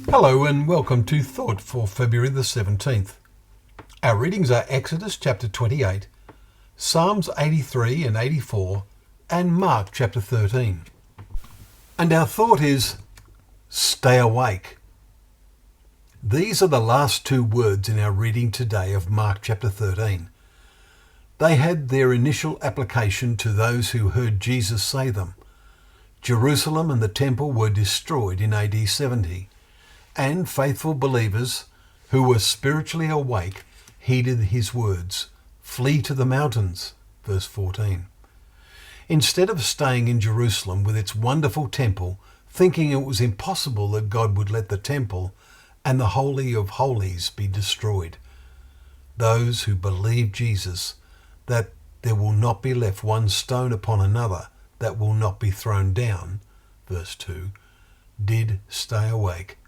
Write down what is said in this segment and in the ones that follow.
Hello and welcome to Thought for February the 17th. Our readings are Exodus chapter 28, Psalms 83 and 84, and Mark chapter 13. And our thought is, stay awake. These are the last two words in our reading today of Mark chapter 13. They had their initial application to those who heard Jesus say them. Jerusalem and the temple were destroyed in AD 70. And faithful believers who were spiritually awake heeded his words, flee to the mountains, verse 14. Instead of staying in Jerusalem with its wonderful temple, thinking it was impossible that God would let the temple and the Holy of Holies be destroyed, those who believe Jesus, that there will not be left one stone upon another that will not be thrown down, verse 2, did stay awake.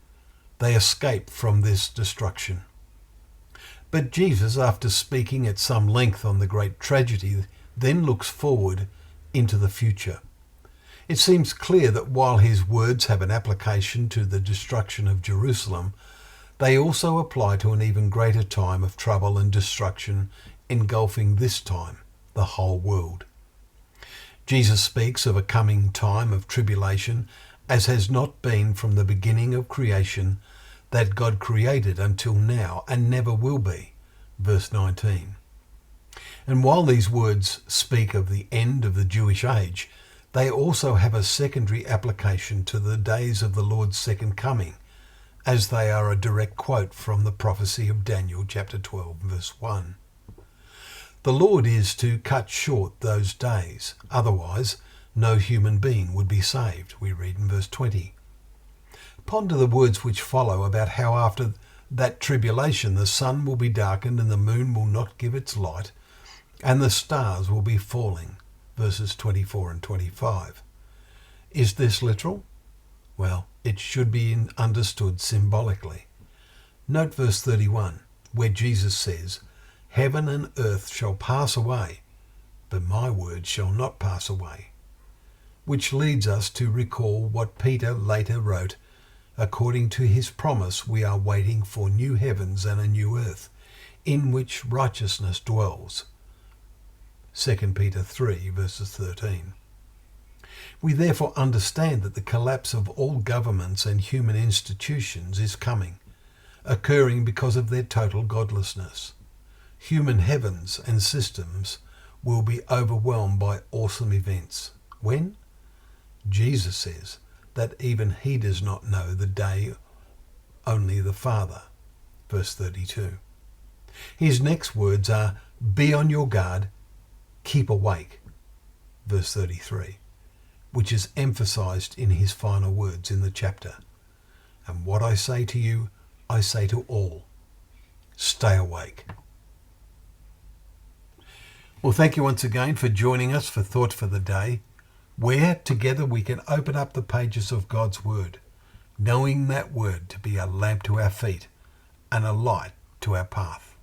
They escape from this destruction. But Jesus, after speaking at some length on the great tragedy, then looks forward into the future. It seems clear that while his words have an application to the destruction of Jerusalem, they also apply to an even greater time of trouble and destruction engulfing this time, the whole world. Jesus speaks of a coming time of tribulation as has not been from the beginning of creation that God created until now and never will be, verse 19. And while these words speak of the end of the Jewish age, they also have a secondary application to the days of the Lord's second coming, as they are a direct quote from the prophecy of Daniel chapter 12, verse 1. The Lord is to cut short those days, otherwise no human being would be saved, we read in verse 20. Ponder the words which follow about how after that tribulation the sun will be darkened and the moon will not give its light, and the stars will be falling, verses 24 and 25. Is this literal? Well, it should be understood symbolically. Note verse 31, where Jesus says, "Heaven and earth shall pass away, but my word shall not pass away," which leads us to recall what Peter later wrote. According to his promise, we are waiting for new heavens and a new earth, in which righteousness dwells. 2 Peter 3, verses 13. We therefore understand that the collapse of all governments and human institutions is coming, occurring because of their total godlessness. Human heavens and systems will be overwhelmed by awesome events. When? Jesus says that even he does not know the day, only the Father. Verse 32. His next words are, be on your guard, keep awake. Verse 33, which is emphasized in his final words in the chapter. And what I say to you, I say to all, stay awake. Well, thank you once again for joining us for Thought for the Day, where together we can open up the pages of God's Word, knowing that Word to be a lamp to our feet and a light to our path.